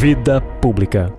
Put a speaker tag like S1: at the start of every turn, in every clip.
S1: Vida Pública.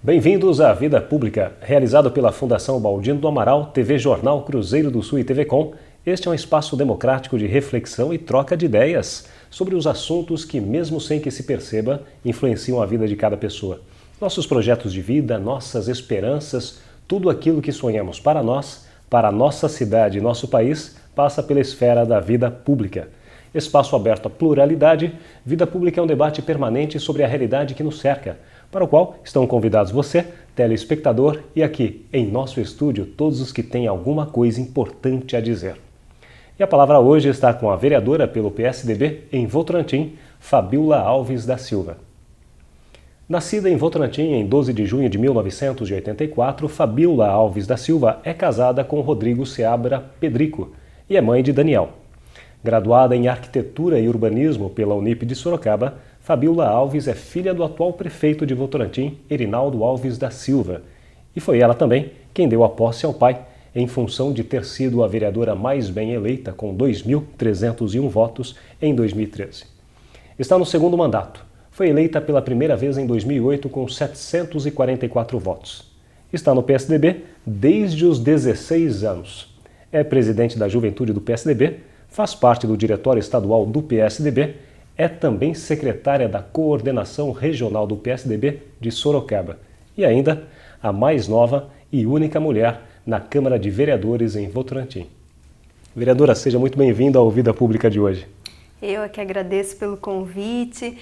S1: Bem-vindos à Vida Pública, realizado pela Fundação Baldino do Amaral, TV Jornal, Cruzeiro do Sul e TV Com. Este é um espaço democrático de reflexão e troca de ideias sobre os assuntos que, mesmo sem que se perceba, influenciam a vida de cada pessoa. Nossos projetos de vida, nossas esperanças, tudo aquilo que sonhamos para nós, para a nossa cidade e nosso país, passa pela esfera da vida pública. Espaço aberto à pluralidade, Vida Pública é um debate permanente sobre a realidade que nos cerca, para o qual estão convidados você, telespectador, e aqui, em nosso estúdio, todos os que têm alguma coisa importante a dizer. E a palavra hoje está com a vereadora pelo PSDB em Votorantim, Fabíola Alves da Silva. Nascida em Votorantim em 12 de junho de 1984, Fabíola Alves da Silva é casada com Rodrigo Seabra Pedrico e é mãe de Daniel. Graduada em Arquitetura e Urbanismo pela Unip de Sorocaba, Fabíola Alves é filha do atual prefeito de Votorantim, Erinaldo Alves da Silva. E foi ela também quem deu a posse ao pai, em função de ter sido a vereadora mais bem eleita, com 2.301 votos, em 2013. Está no segundo mandato. Foi eleita pela primeira vez em 2008 com 744 votos. Está no PSDB desde os 16 anos. É presidente da Juventude do PSDB, faz parte do Diretório Estadual do PSDB, é também secretária da Coordenação Regional do PSDB de Sorocaba e ainda a mais nova e única mulher na Câmara de Vereadores em Votorantim. Vereadora, seja muito bem-vinda ao Vida Pública de hoje.
S2: Eu é que agradeço pelo convite,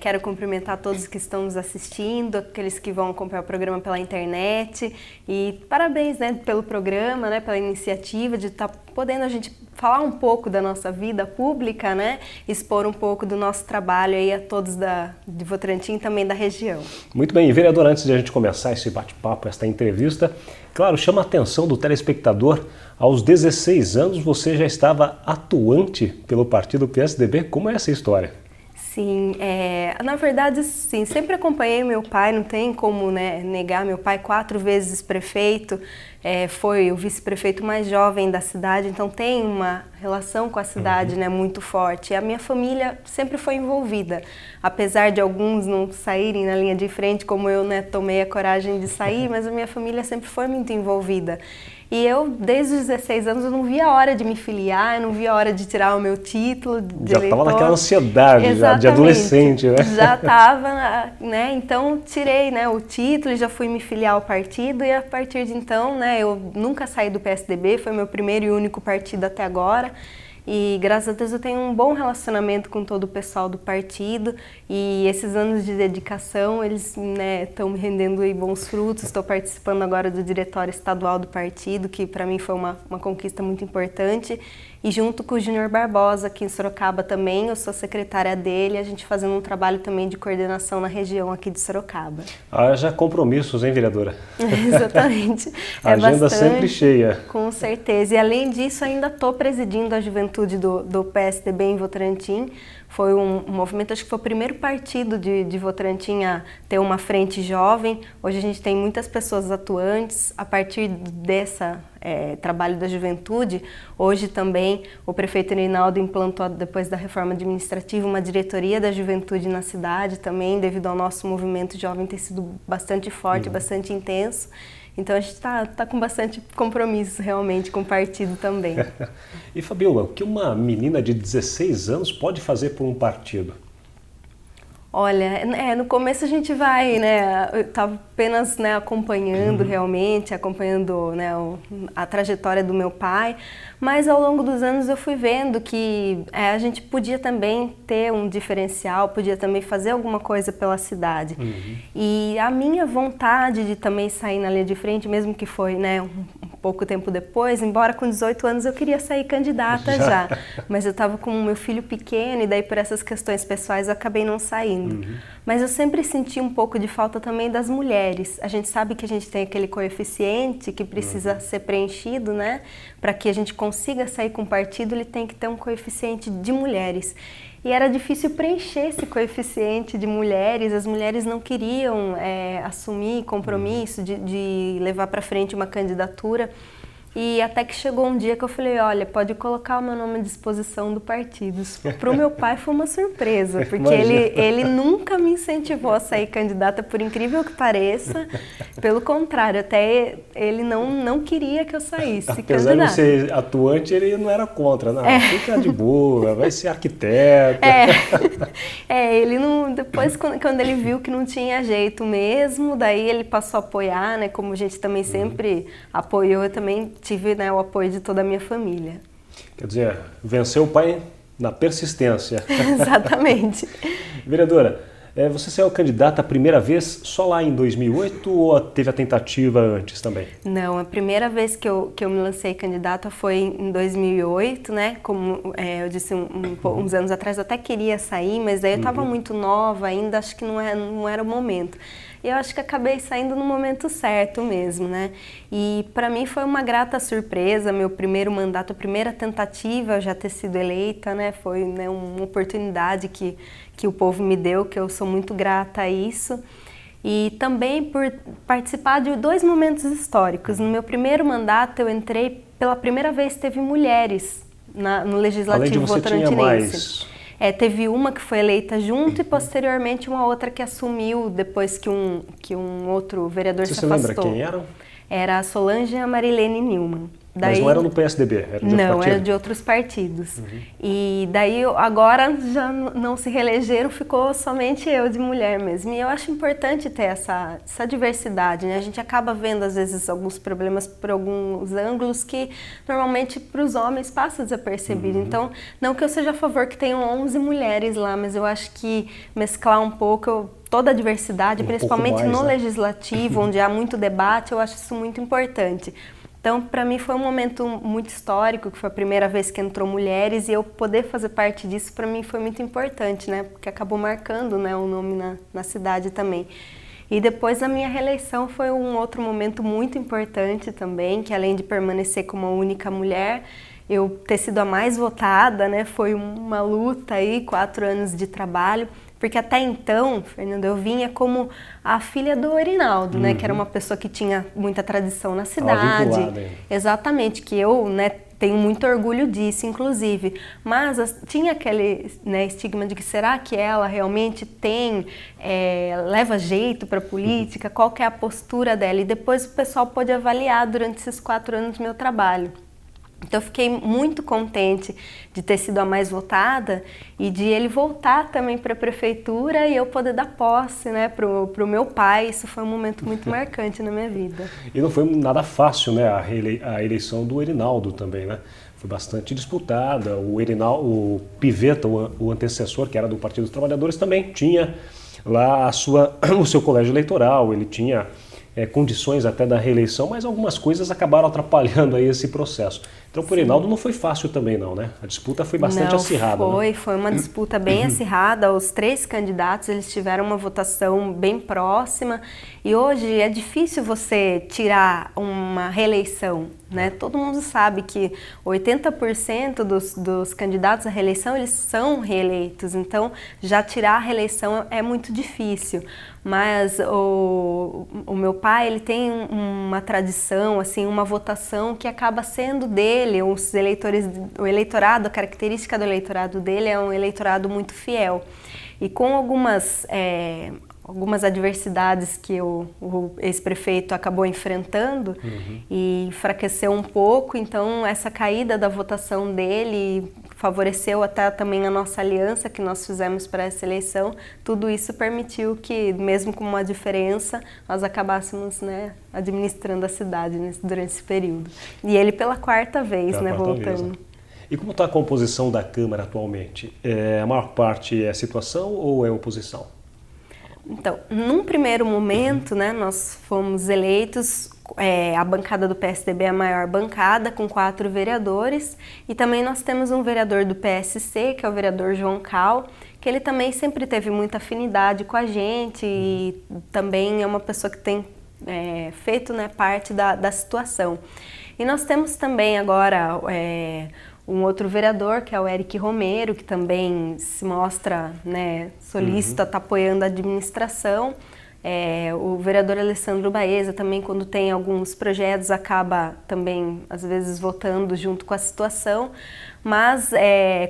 S2: quero cumprimentar todos que estão nos assistindo, aqueles que vão acompanhar o programa pela internet e parabéns, pelo programa, pela iniciativa de estar podendo a gente falar um pouco da nossa vida pública, expor um pouco do nosso trabalho aí a todos de Votorantim e também da região.
S1: Muito bem, vereadora, antes de a gente começar esse bate-papo, esta entrevista, claro, chama a atenção do telespectador. Aos 16 anos você já estava atuante pelo partido PSDB. Como é essa história?
S2: Sim, na verdade, sim, sempre acompanhei meu pai, não tem como negar. Meu pai, 4 vezes prefeito, foi o vice-prefeito mais jovem da cidade, então tem uma relação com a cidade muito forte. E a minha família sempre foi envolvida, apesar de alguns não saírem na linha de frente, como eu tomei a coragem de sair, mas a minha família sempre foi muito envolvida. E eu, desde os 16 anos, eu não via a hora de me filiar, eu não via a hora de tirar o meu título de eleitor. Já estava naquela
S1: ansiedade já, de adolescente, né?
S2: Já estava, então tirei o título e já fui me filiar ao partido e a partir de então, eu nunca saí do PSDB, foi meu primeiro e único partido até agora. E graças a Deus eu tenho um bom relacionamento com todo o pessoal do partido e esses anos de dedicação, eles estão me rendendo aí bons frutos. Estou participando agora do Diretório Estadual do partido, que para mim foi uma conquista muito importante. E junto com o Júnior Barbosa, aqui em Sorocaba também, eu sou secretária dele, a gente fazendo um trabalho também de coordenação na região aqui de Sorocaba.
S1: Haja compromissos, hein, vereadora?
S2: Exatamente.
S1: A agenda sempre cheia.
S2: Com certeza. E além disso, ainda estou presidindo a juventude do PSDB em Votorantim. Foi um movimento, acho que foi o primeiro partido de Votorantim a ter uma frente jovem. Hoje a gente tem muitas pessoas atuantes. A partir dessa trabalho da juventude, hoje também o prefeito Erinaldo implantou, depois da reforma administrativa, uma diretoria da juventude na cidade também, devido ao nosso movimento jovem ter sido bastante forte, bastante intenso. Então a gente está com bastante compromisso realmente com o partido também.
S1: E Fabíola, o que uma menina de 16 anos pode fazer por um partido?
S2: Olha, no começo a gente vai, eu estava apenas acompanhando realmente, acompanhando a trajetória do meu pai, mas ao longo dos anos eu fui vendo que a gente podia também ter um diferencial, podia também fazer alguma coisa pela cidade. E a minha vontade de também sair na linha de frente, mesmo que foi um pouco tempo depois, embora com 18 anos eu queria sair candidata já, mas eu estava com o meu filho pequeno e daí por essas questões pessoais eu acabei não saindo. Mas eu sempre senti um pouco de falta também das mulheres. A gente sabe que a gente tem aquele coeficiente que precisa ser preenchido, para que a gente consiga sair com o partido, ele tem que ter um coeficiente de mulheres. E era difícil preencher esse coeficiente de mulheres, as mulheres não queriam assumir compromisso de levar para frente uma candidatura. E até que chegou um dia que eu falei, olha, pode colocar o meu nome à disposição do partido. Para o meu pai foi uma surpresa, porque ele nunca me incentivou a sair candidata, por incrível que pareça. Pelo contrário, até ele não queria que eu saísse
S1: Apesar
S2: candidata.
S1: de ser atuante, ele não era contra, não. Fica de boa, vai ser arquiteta.
S2: Ele não. Depois, quando ele viu que não tinha jeito mesmo, daí ele passou a apoiar, né? Como a gente também sempre apoiou, eu também tive, né, o apoio de toda a minha família.
S1: Quer dizer, venceu o pai na persistência.
S2: Exatamente.
S1: Vereadora, você saiu candidata a primeira vez só lá em 2008 ou teve a tentativa antes também?
S2: Não, a primeira vez que eu me lancei candidata foi em 2008, né? Como eu disse uns anos atrás, eu até queria sair, mas daí eu estava muito nova ainda, acho que não era o momento. E eu acho que acabei saindo no momento certo mesmo, né? E para mim foi uma grata surpresa, meu primeiro mandato, a primeira tentativa eu já ter sido eleita, né? Foi, né, uma oportunidade que o povo me deu, que eu sou muito grata a isso. E também por participar de 2 momentos históricos. No meu primeiro mandato eu entrei, pela primeira vez teve mulheres no Legislativo Votorantinense.
S1: Além de você, tinha mais...
S2: Teve uma que foi eleita junto e posteriormente uma outra que assumiu depois que um outro vereador se afastou.
S1: Você lembra quem eram?
S2: Era a Solange e a Marilene Newman.
S1: Mas não era no PSDB, era de outro partido?
S2: Não, era de outros partidos. E daí agora já não se reelegeram, ficou somente eu de mulher mesmo. E eu acho importante ter essa diversidade, né? A gente acaba vendo às vezes alguns problemas por alguns ângulos que normalmente para os homens passa desapercebido. Então, não que eu seja a favor que tenham 11 mulheres lá, mas eu acho que mesclar um pouco toda a diversidade, principalmente no legislativo, onde há muito debate, eu acho isso muito importante. Então, para mim foi um momento muito histórico, que foi a primeira vez que entrou mulheres, e eu poder fazer parte disso para mim foi muito importante, né? Porque acabou marcando, né, o nome na cidade também. E depois a minha reeleição foi um outro momento muito importante também, que além de permanecer como a única mulher, eu ter sido a mais votada, né? Foi uma luta aí, 4 anos de trabalho. Porque até então, Fernando, eu vinha como a filha do Erinaldo, né? Que era uma pessoa que tinha muita tradição na cidade. Exatamente, que eu, né, tenho muito orgulho disso, inclusive. Mas tinha aquele, né, estigma de que será que ela realmente leva jeito para a política? Qual que é a postura dela? E depois o pessoal pôde avaliar durante esses 4 anos do meu trabalho. Então eu fiquei muito contente de ter sido a mais votada e de ele voltar também para a prefeitura e eu poder dar posse, né, pro meu pai. Isso foi um momento muito marcante na minha vida.
S1: E não foi nada fácil, né, a eleição do Erinaldo também, né? Foi bastante disputada. O Pivetta, o antecessor, que era do Partido dos Trabalhadores, também tinha lá o seu colégio eleitoral, ele tinha condições até da reeleição, mas algumas coisas acabaram atrapalhando aí esse processo. Então, para o Erinaldo não foi fácil também não, né? A disputa foi bastante acirrada.
S2: Foi uma disputa bem acirrada. Os 3 candidatos, eles tiveram uma votação bem próxima e hoje é difícil você tirar uma reeleição, né? Todo mundo sabe que 80% dos candidatos à reeleição, eles são reeleitos, então já tirar a reeleição é muito difícil. Mas o meu pai, ele tem uma tradição, assim, uma votação que acaba sendo dele, os eleitores, o eleitorado, a característica do eleitorado dele é um eleitorado muito fiel. E com algumas adversidades que o ex-prefeito acabou enfrentando e enfraqueceu um pouco, então essa caída da votação dele favoreceu até também a nossa aliança que nós fizemos para essa eleição. Tudo isso permitiu que, mesmo com uma diferença, nós acabássemos, né, administrando a cidade durante esse período. E ele pela 4ª vez, né, voltando.
S1: E como está a composição da Câmara atualmente? A maior parte é situação ou é oposição?
S2: Então, num primeiro momento, né, nós fomos eleitos, a bancada do PSDB é a maior bancada, com 4 vereadores, e também nós temos um vereador do PSC, que é o vereador João Cal, que ele também sempre teve muita afinidade com a gente e também é uma pessoa que tem feito, né, parte da situação. E nós temos também agora um outro vereador, que é o Eric Romero, que também se mostra, né, solícito, está apoiando a administração. O vereador Alessandro Baeza também, quando tem alguns projetos, acaba também, às vezes, votando junto com a situação. Mas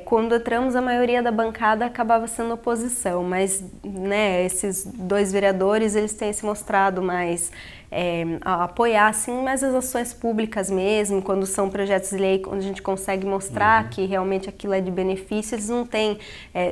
S2: quando entramos, a maioria da bancada acabava sendo oposição. Mas, né, esses dois vereadores, eles têm se mostrado mais a apoiar, assim, mais as ações públicas mesmo, quando são projetos de lei onde a gente consegue mostrar que realmente aquilo é de benefício, eles não têm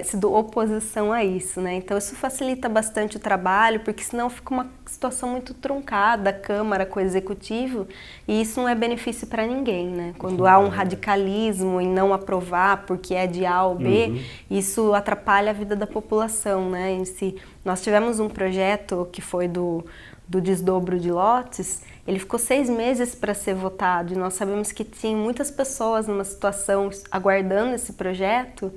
S2: sido oposição a isso, né? Então isso facilita bastante o trabalho, porque senão fica uma situação muito truncada, a Câmara com o Executivo, e isso não é benefício para ninguém, né? Quando há um radicalismo em não aprovar porque é de A ou B, isso atrapalha a vida da população, né, em si. Nós tivemos um projeto que foi do desdobro de lotes, ele ficou 6 meses para ser votado, e nós sabemos que tinha muitas pessoas numa situação aguardando esse projeto,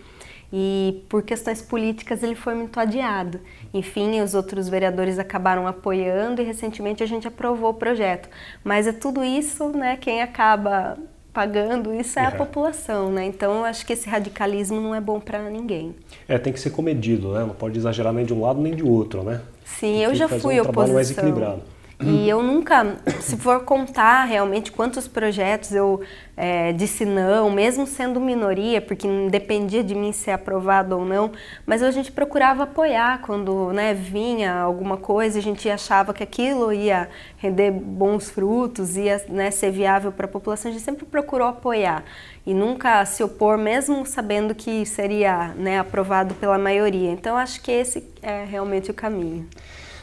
S2: e por questões políticas ele foi muito adiado. Enfim, os outros vereadores acabaram apoiando e recentemente a gente aprovou o projeto. Mas é tudo isso, né, quem acaba pagando isso é a população, né? Então eu acho que esse radicalismo não é bom para ninguém.
S1: Tem que ser comedido, né? Não pode exagerar nem de um lado nem de outro, né?
S2: Sim, eu já fui oposição.
S1: Mais equilibrado.
S2: E eu nunca, se for contar realmente quantos projetos eu disse não, mesmo sendo minoria, porque não dependia de mim ser aprovado ou não, mas a gente procurava apoiar quando, né, vinha alguma coisa, a gente achava que aquilo ia render bons frutos, ia, né, ser viável para a população, a gente sempre procurou apoiar e nunca se opor, mesmo sabendo que seria, né, aprovado pela maioria. Então acho que esse é realmente o caminho.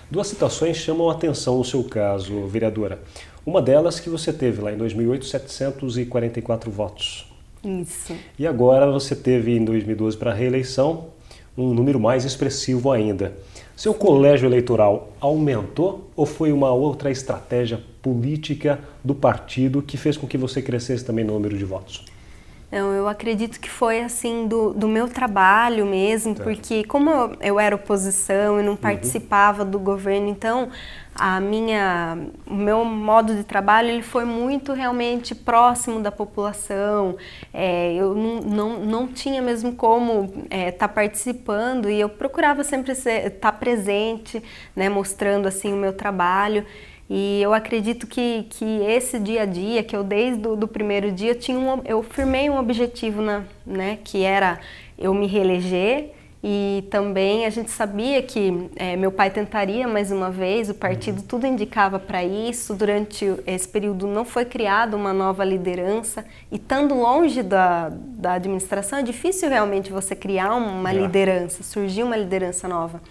S1: 2 situações chamam a atenção no seu caso, vereadora. Uma delas que você teve lá em 2008, 744 votos.
S2: Isso.
S1: E agora você teve em 2012 para a reeleição um número mais expressivo ainda. Seu colégio eleitoral aumentou ou foi uma outra estratégia política do partido que fez com que você crescesse também no número de votos?
S2: Não, eu acredito que foi assim do meu trabalho mesmo, porque como eu era oposição e não participava do governo, então o meu modo de trabalho ele foi muito realmente próximo da população. Eu não tinha mesmo como estar participando e eu procurava sempre estar presente, né, mostrando assim o meu trabalho. E eu acredito que esse dia a dia, que eu desde o primeiro dia, eu firmei um objetivo, né, que era eu me reeleger, e também a gente sabia que meu pai tentaria mais uma vez, o partido tudo indicava para isso, durante esse período não foi criada uma nova liderança, e estando longe da administração é difícil realmente você criar uma liderança, surgir uma liderança nova.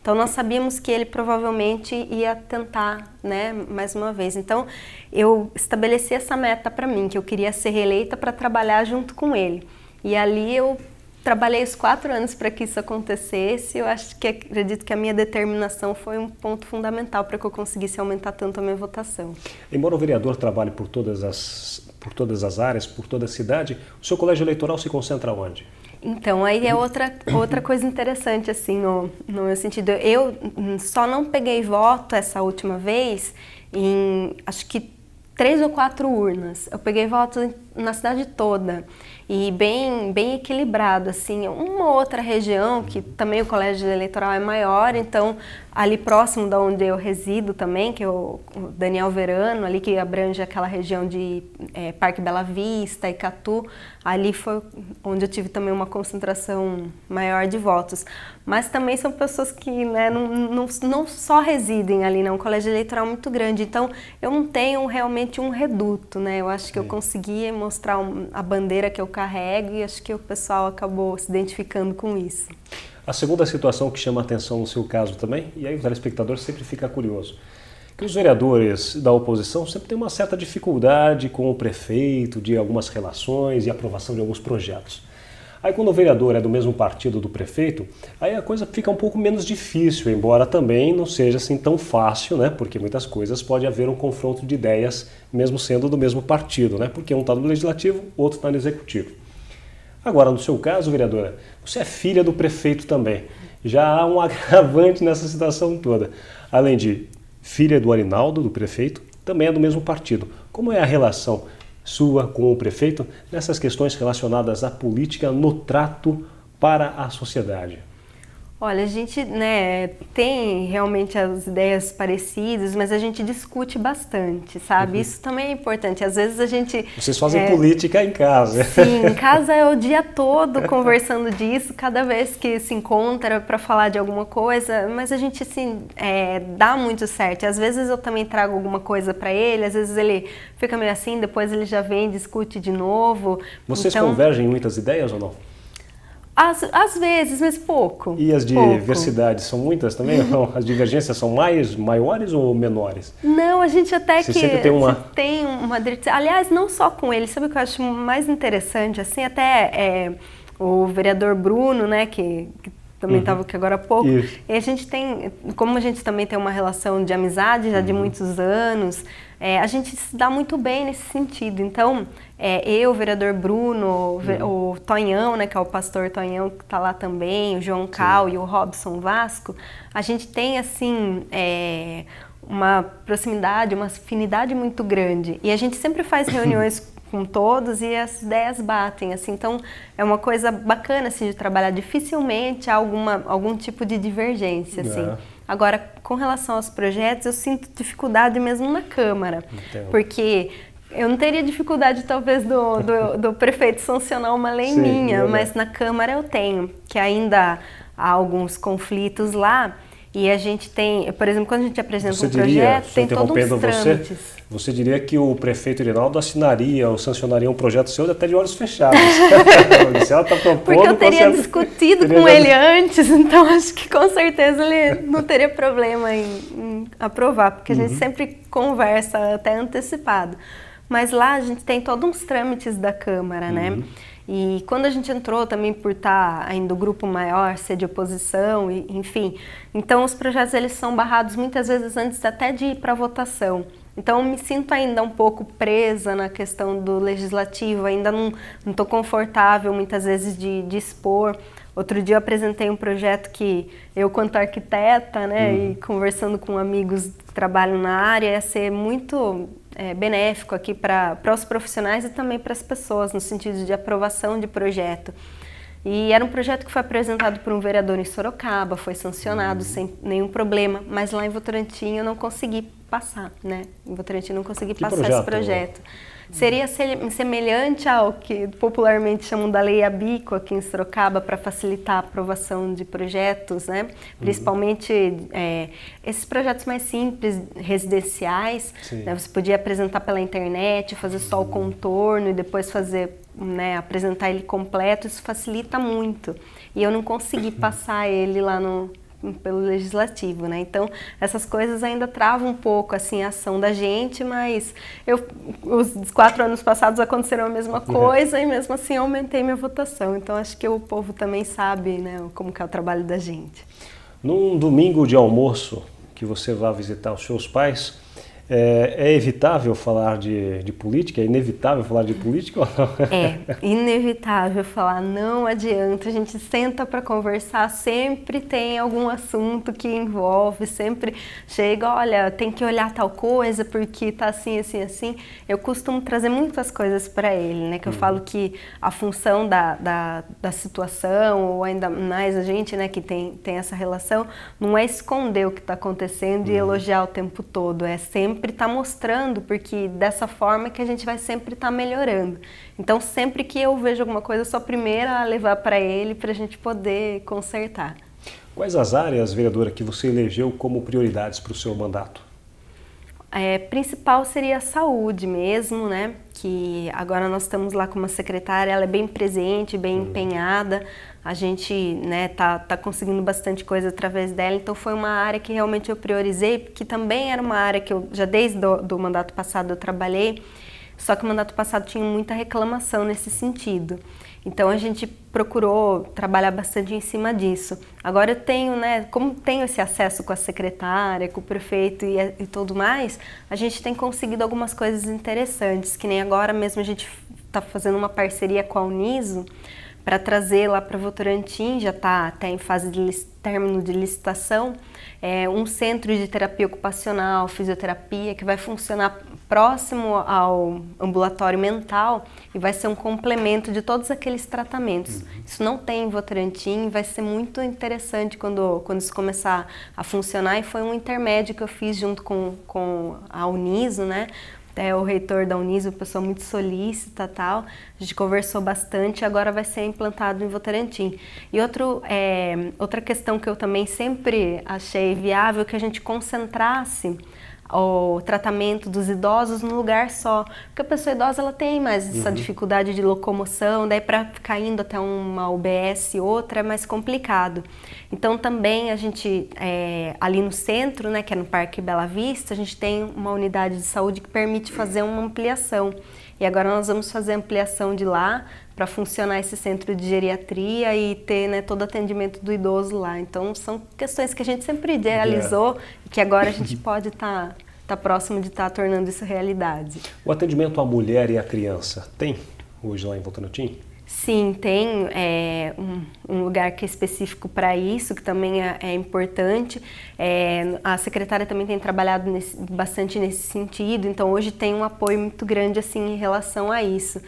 S2: Então nós sabíamos que ele provavelmente ia tentar, né, mais uma vez. Então eu estabeleci essa meta para mim, que eu queria ser reeleita para trabalhar junto com ele. E ali eu trabalhei os 4 anos para que isso acontecesse. Eu acredito que a minha determinação foi um ponto fundamental para que eu conseguisse aumentar tanto a minha votação.
S1: Embora o vereador trabalhe por todas as áreas, por toda a cidade, o seu colégio eleitoral se concentra onde?
S2: Então, aí é outra coisa interessante, assim, no meu sentido. Eu só não peguei voto essa última vez em, acho que 3 ou 4 urnas. Eu peguei voto na cidade toda e bem equilibrado, assim. Uma outra região, que também o colégio eleitoral é maior, então ali próximo de onde eu resido também, que é o Daniel Verano, ali que abrange aquela região de Parque Bela Vista, Icatu, ali foi onde eu tive também uma concentração maior de votos. Mas também são pessoas que, né, não só residem ali, né, um colégio eleitoral muito grande, então eu não tenho realmente um reduto, né, eu acho que eu consegui mostrar a bandeira que eu carrego e acho que o pessoal acabou se identificando com isso.
S1: A segunda situação que chama a atenção no seu caso também, e aí o telespectador sempre fica curioso, que os vereadores da oposição sempre têm uma certa dificuldade com o prefeito, de algumas relações e aprovação de alguns projetos. Aí quando o vereador é do mesmo partido do prefeito, aí a coisa fica um pouco menos difícil, embora também não seja assim tão fácil, né? Porque muitas coisas pode haver um confronto de ideias, mesmo sendo do mesmo partido, né? Porque um está no legislativo, o outro está no executivo. Agora, no seu caso, vereadora, você é filha do prefeito também. Já há um agravante nessa situação toda. Além de filha do Arinaldo, do prefeito, também é do mesmo partido. Como é a relação sua com o prefeito nessas questões relacionadas à política no trato para a sociedade?
S2: Olha, a gente, né, tem realmente as ideias parecidas, mas a gente discute bastante, sabe? Isso também é importante. Às vezes a gente...
S1: Vocês fazem política em casa.
S2: Sim, em casa é o dia todo conversando disso, cada vez que se encontra para falar de alguma coisa, mas a gente, assim, dá muito certo. Às vezes eu também trago alguma coisa para ele, às vezes ele fica meio assim, depois ele já vem e discute de novo.
S1: Vocês
S2: então,
S1: convergem em muitas ideias ou não?
S2: Às vezes, mas pouco.
S1: E as
S2: pouco.
S1: diversidades são muitas também? As divergências são maiores ou menores?
S2: Não, a gente até
S1: Você sempre tem uma...
S2: tem uma... Aliás, não só com ele, sabe o que eu acho mais interessante? Assim, até o vereador Bruno, né, que também estava aqui agora há pouco,
S1: Isso.
S2: e a gente tem, como a gente também tem uma relação de amizade já de muitos anos, a gente se dá muito bem nesse sentido. Então, eu, o vereador Bruno, o Tonhão, né, que é o pastor Tonhão que está lá também, o João Cal e o Robson Vasco, a gente tem, assim, uma proximidade, uma afinidade muito grande. E a gente sempre faz reuniões com todos e as ideias batem, assim, então é uma coisa bacana assim, de trabalhar. Dificilmente há algum tipo de divergência, assim. Agora, com relação aos projetos, eu sinto dificuldade mesmo na Câmara, porque eu não teria dificuldade talvez do prefeito sancionar uma lei minha, mas na Câmara eu tenho, que ainda há alguns conflitos lá. E a gente tem, por exemplo, quando a gente apresenta um projeto, tem todos uns trâmites.
S1: Você diria que o prefeito Irinaldo assinaria ou sancionaria um projeto seu até de olhos fechados. Se ela tá propondo,
S2: porque eu teria discutido com ele antes, então acho que com certeza ele não teria problema em aprovar, porque a gente sempre conversa até antecipado. Mas lá a gente tem todos uns trâmites da Câmara, né? E quando a gente entrou também por estar ainda o grupo maior, ser de oposição, enfim, então os projetos eles são barrados muitas vezes antes até de ir para votação. Então eu me sinto ainda um pouco presa na questão do legislativo, ainda não estou confortável muitas vezes de expor. Outro dia eu apresentei um projeto que eu, quanto arquiteta, né, e conversando com amigos que trabalham na área, ia ser muito benéfico aqui para os profissionais e também para as pessoas, no sentido de aprovação de projeto. E era um projeto que foi apresentado por um vereador em Sorocaba, foi sancionado sem nenhum problema, mas lá em Votorantim eu não consegui passar, né? Em Votorantim eu não consegui passar esse projeto. Seria semelhante ao que popularmente chamam da Lei Abico aqui em Sorocaba, para facilitar a aprovação de projetos, né? Principalmente esses projetos mais simples, residenciais, né? Você podia apresentar pela internet, fazer só o contorno e depois fazer, né, apresentar ele completo. Isso facilita muito. E eu não consegui passar ele lá pelo legislativo, né? Então, essas coisas ainda travam um pouco, assim, a ação da gente, mas os 4 anos passados aconteceram a mesma coisa e mesmo assim eu aumentei minha votação. Então, acho que o povo também sabe, né, como que é o trabalho da gente.
S1: Num domingo de almoço que você vá visitar os seus pais, é evitável falar de política? É inevitável falar de política ou não?
S2: É inevitável falar, não adianta, a gente senta para conversar, sempre tem algum assunto que envolve, sempre chega, olha, tem que olhar tal coisa porque tá assim, assim, assim. Eu costumo trazer muitas coisas para ele, né, que eu falo que a função da situação, ou ainda mais a gente, né, que tem essa relação, não é esconder o que está acontecendo e elogiar o tempo todo, é sempre estar mostrando, porque dessa forma que a gente vai sempre estar melhorando. Então, sempre que eu vejo alguma coisa, eu sou a primeira a levar para ele, para a gente poder consertar.
S1: Quais as áreas, vereadora, que você elegeu como prioridades para o seu mandato?
S2: Principal seria a saúde mesmo, né? Que agora nós estamos lá com uma secretária, ela é bem presente, bem empenhada. A gente, né, tá conseguindo bastante coisa através dela, então foi uma área que realmente eu priorizei, porque também era uma área que eu já desde do mandato passado eu trabalhei, só que o mandato passado tinha muita reclamação nesse sentido. Então a gente procurou trabalhar bastante em cima disso. Agora eu tenho, né, como tenho esse acesso com a secretária, com o prefeito e tudo mais, a gente tem conseguido algumas coisas interessantes, que nem agora mesmo a gente está fazendo uma parceria com a Uniso para trazer lá para Votorantim, já está até em fase de término de licitação, um centro de terapia ocupacional, fisioterapia, que vai funcionar próximo ao ambulatório mental e vai ser um complemento de todos aqueles tratamentos. Isso não tem em Votorantim, vai ser muito interessante quando isso começar a funcionar, e foi um intermédio que eu fiz junto com a Uniso, né? O reitor da Uniso, uma pessoa muito solícita, tal. A gente conversou bastante, agora vai ser implantado em Votorantim. E outra questão que eu também sempre achei viável, que a gente concentrasse o tratamento dos idosos num lugar só, porque a pessoa idosa ela tem mais essa dificuldade de locomoção, daí para ficar indo até uma UBS outra é mais complicado. Então também a gente, ali no centro, né, que é no Parque Bela Vista, a gente tem uma unidade de saúde que permite fazer uma ampliação. E agora nós vamos fazer a ampliação de lá para funcionar esse centro de geriatria e ter, né, todo o atendimento do idoso lá. Então são questões que a gente sempre idealizou e que agora a gente pode estar próximo de estar tornando isso realidade.
S1: O atendimento à mulher e à criança tem hoje lá em Votorantim?
S2: Sim, tem um lugar que é específico para isso, que também é importante. A secretária também tem trabalhado bastante nesse sentido, então hoje tem um apoio muito grande assim, em relação a isso.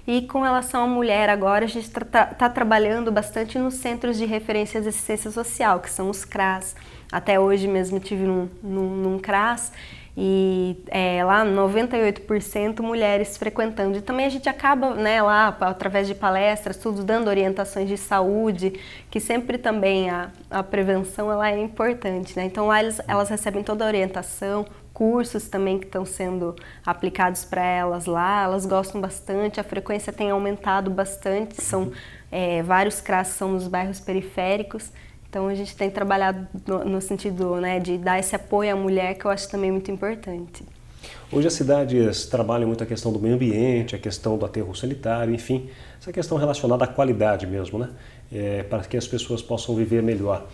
S2: E com relação à mulher agora, a gente está trabalhando bastante nos Centros de Referência de Assistência Social, que são os CRAS. Até hoje mesmo eu estive num CRAS, e lá 98% mulheres frequentando. E também a gente acaba, né, lá através de palestras, tudo dando orientações de saúde, que sempre também a prevenção ela é importante, né? Então lá elas recebem toda a orientação, cursos também que estão sendo aplicados para elas lá, elas gostam bastante, a frequência tem aumentado bastante, são vários CRAS são nos bairros periféricos. Então a gente tem trabalhado no sentido, né, de dar esse apoio à mulher, que eu acho também muito importante.
S1: Hoje as cidades trabalham muito a questão do meio ambiente, a questão do aterro sanitário, enfim, essa questão relacionada à qualidade mesmo, né? Para que as pessoas possam viver melhor.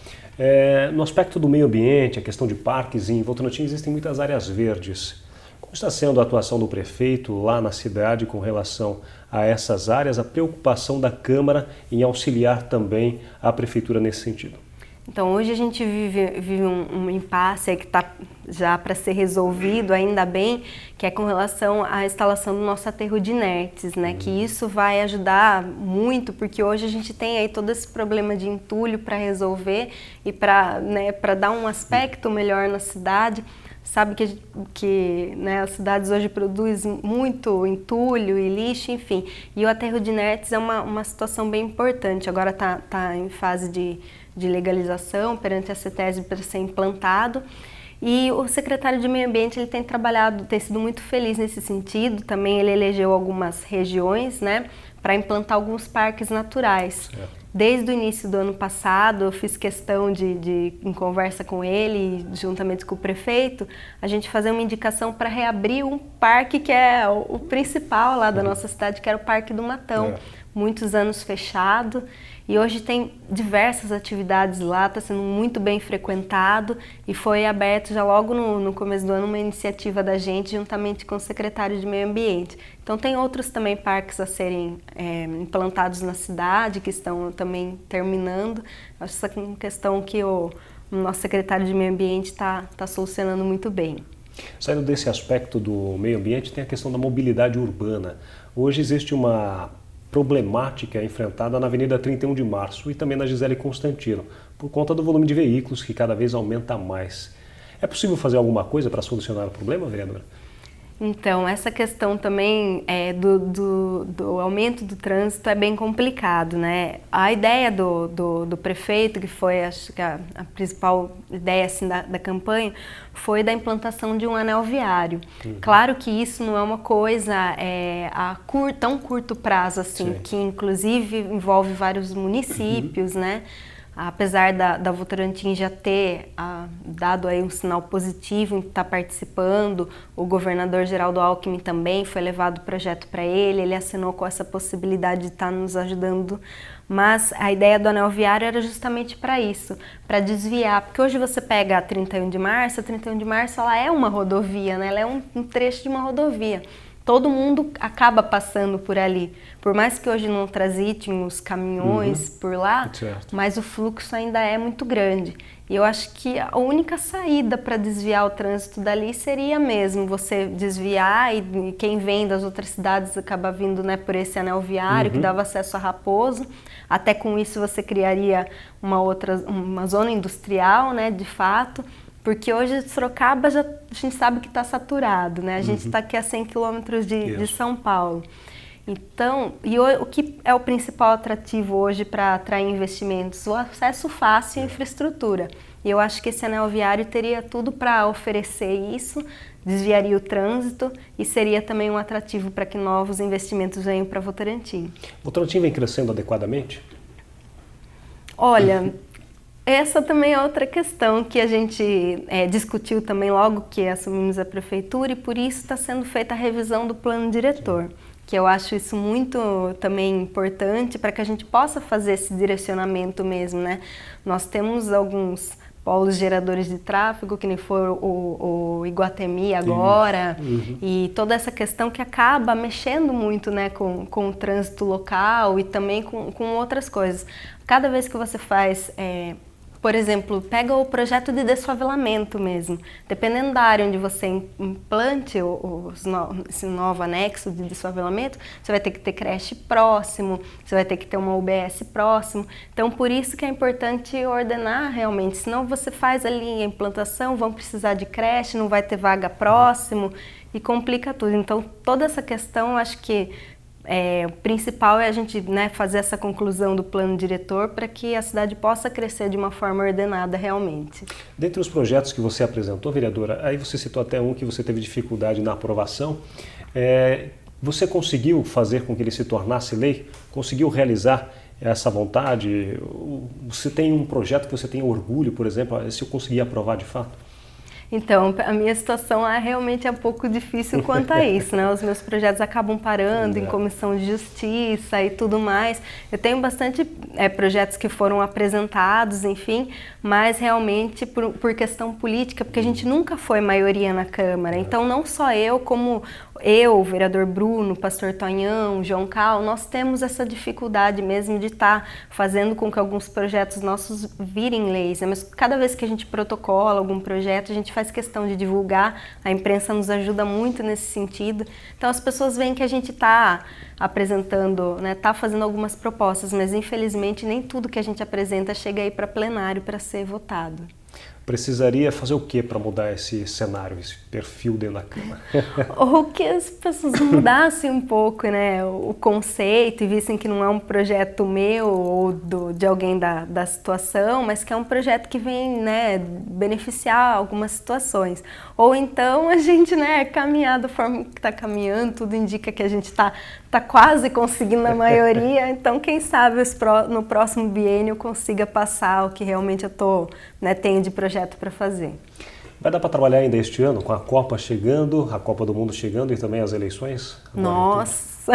S1: No aspecto do meio ambiente, a questão de parques, em Votorantim existem muitas áreas verdes. Como está sendo a atuação do prefeito lá na cidade com relação a essas áreas, a preocupação da Câmara em auxiliar também a Prefeitura nesse sentido?
S2: Então hoje a gente vive um impasse que está já para ser resolvido, ainda bem, que é com relação à instalação do nosso aterro de inertes, né? Que isso vai ajudar muito, porque hoje a gente tem aí todo esse problema de entulho para resolver e para, né, para dar um aspecto melhor na cidade. Sabe que né, as cidades hoje produzem muito entulho e lixo, enfim. E o aterro de inertes é uma situação bem importante. Agora está em fase de legalização perante a CETESB para ser implantado. E o secretário de Meio Ambiente ele tem sido muito feliz nesse sentido. Também ele elegeu algumas regiões, né, para implantar alguns parques naturais. Desde o início do ano passado, eu fiz questão em conversa com ele, juntamente com o prefeito, a gente fazer uma indicação para reabrir um parque que é o principal lá da nossa cidade, que era o Parque do Matão. Muitos anos fechado, e hoje tem diversas atividades lá, está sendo muito bem frequentado, e foi aberto já logo no começo do ano uma iniciativa da gente, juntamente com o secretário de Meio Ambiente. Então tem outros também parques a serem implantados na cidade, que estão também terminando. Acho essa uma questão que o nosso secretário de Meio Ambiente está solucionando muito bem.
S1: Saindo desse aspecto do meio ambiente, tem a questão da mobilidade urbana. Hoje existe uma problemática enfrentada na Avenida 31 de Março e também na Gisele Constantino, por conta do volume de veículos que cada vez aumenta mais. É possível fazer alguma coisa para solucionar o problema, vereadora?
S2: Então, essa questão também do aumento do trânsito é bem complicado, né? A ideia do prefeito, que foi acho que a principal ideia assim, da campanha, foi da implantação de um anel viário. Claro que isso não é uma coisa tão curto prazo, assim, que inclusive envolve vários municípios, né? Apesar da Votorantim já ter dado aí um sinal positivo em estar participando, o governador Geraldo Alckmin também foi levado o projeto para ele assinou com essa possibilidade de estar nos ajudando, mas a ideia do anel viário era justamente para isso, para desviar, porque hoje você pega a 31 de Março ela é uma rodovia, né? Ela é um trecho de uma rodovia. todo mundo acaba passando por ali. Por mais que hoje não transitem os caminhões por lá,
S1: certo,
S2: mas o fluxo ainda é muito grande. E eu acho que a única saída para desviar o trânsito dali seria mesmo você desviar e quem vem das outras cidades acaba vindo, né, por esse anel viário que dava acesso a Raposo. Até com isso você criaria uma zona industrial, né, de fato. Porque hoje Sorocaba a gente sabe que está saturado, né? A gente está aqui a 100 quilômetros de São Paulo. Então, o que é o principal atrativo hoje para atrair investimentos? O acesso fácil à infraestrutura. E eu acho que esse anel viário teria tudo para oferecer isso, desviaria o trânsito e seria também um atrativo para que novos investimentos venham para Votorantim.
S1: Votorantim vem crescendo adequadamente?
S2: Olha, essa também é outra questão que a gente discutiu também logo que assumimos a prefeitura e por isso está sendo feita a revisão do plano diretor, que eu acho isso muito também importante para que a gente possa fazer esse direcionamento mesmo, né? Nós temos alguns polos geradores de tráfego, que nem foi o Iguatemi agora, e toda essa questão que acaba mexendo muito, né, com o trânsito local e também com outras coisas. Cada vez que você faz... por exemplo, pega o projeto de desfavelamento mesmo. Dependendo da área onde você implante esse novo anexo de desfavelamento, você vai ter que ter creche próximo, você vai ter que ter uma UBS próximo. Então, por isso que é importante ordenar realmente. Senão você faz ali a implantação, vão precisar de creche, não vai ter vaga próximo e complica tudo. Então, toda essa questão, eu acho que o principal é a gente, né, fazer essa conclusão do plano diretor para que a cidade possa crescer de uma forma ordenada realmente.
S1: Dentre os projetos que você apresentou, vereadora, aí você citou até um que você teve dificuldade na aprovação. Você conseguiu fazer com que ele se tornasse lei? Conseguiu realizar essa vontade? Você tem um projeto que você tem orgulho, por exemplo, se eu conseguir aprovar de fato?
S2: Então, a minha situação realmente é um pouco difícil quanto a isso, né? Os meus projetos acabam parando em comissão de justiça e tudo mais. Eu tenho bastante projetos que foram apresentados, enfim, mas realmente por questão política, porque a gente nunca foi maioria na Câmara. Então, não só eu, como eu, o vereador Bruno, o pastor Tonhão, João Cal, nós temos essa dificuldade mesmo de estar fazendo com que alguns projetos nossos virem leis, né? Mas cada vez que a gente protocola algum projeto, a gente faz questão de divulgar, a imprensa nos ajuda muito nesse sentido. Então as pessoas veem que a gente está apresentando, né, está fazendo algumas propostas, mas infelizmente nem tudo que a gente apresenta chega aí para plenário para ser votado.
S1: Precisaria fazer o que para mudar esse cenário, esse perfil dentro da Câmara?
S2: Ou que as pessoas mudassem um pouco, né, o conceito e vissem que não é um projeto meu ou de alguém da situação, mas que é um projeto que vem, né, beneficiar algumas situações. Ou então a gente, né, caminhar da forma que está caminhando, tudo indica que a gente está quase conseguindo a maioria, então quem sabe no próximo biênio eu consiga passar o que realmente eu tenho de projeto para fazer.
S1: Vai dar para trabalhar ainda este ano, com a Copa chegando, a Copa do Mundo chegando e também as eleições?
S2: Nossa,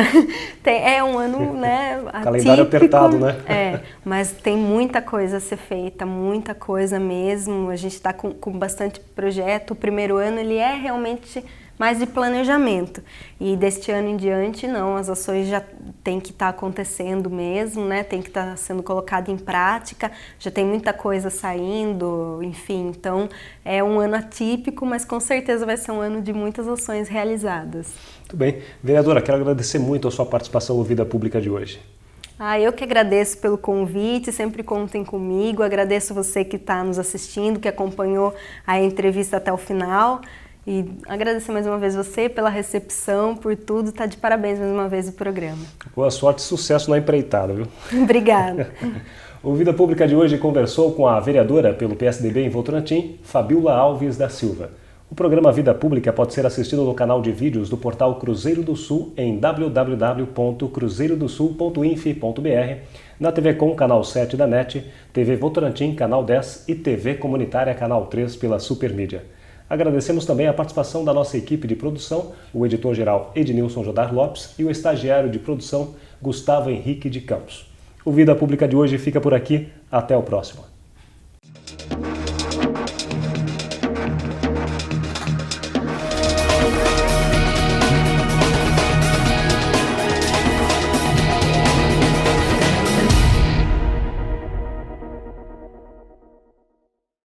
S2: é um ano, né,
S1: calendário apertado, né?
S2: Mas tem muita coisa a ser feita, muita coisa mesmo. A gente está com bastante projeto. O primeiro ano ele é realmente mais de planejamento. E deste ano em diante, não, as ações já tem que estar acontecendo mesmo, né? Tem que estar sendo colocada em prática, já tem muita coisa saindo, enfim. Então, é um ano atípico, mas com certeza vai ser um ano de muitas ações realizadas.
S1: Muito bem. Vereadora, quero agradecer muito a sua participação no Vida Pública de hoje.
S2: Eu que agradeço pelo convite, sempre contem comigo. Agradeço você que está nos assistindo, que acompanhou a entrevista até o final. E agradecer mais uma vez você pela recepção, por tudo. Tá de parabéns mais uma vez o programa.
S1: Boa sorte e sucesso na empreitada, viu?
S2: Obrigada.
S1: O Vida Pública de hoje conversou com a vereadora pelo PSDB em Votorantim, Fabiola Alves da Silva. O programa Vida Pública pode ser assistido no canal de vídeos do portal Cruzeiro do Sul em www.cruzeirodosul.inf.br, na TV Com, canal 7 da NET, TV Votorantim, canal 10 e TV Comunitária, canal 3 pela Supermídia. Agradecemos também a participação da nossa equipe de produção, o editor-geral Ednilson Jodar Lopes e o estagiário de produção Gustavo Henrique de Campos. O Vida Pública de hoje fica por aqui. Até o próximo.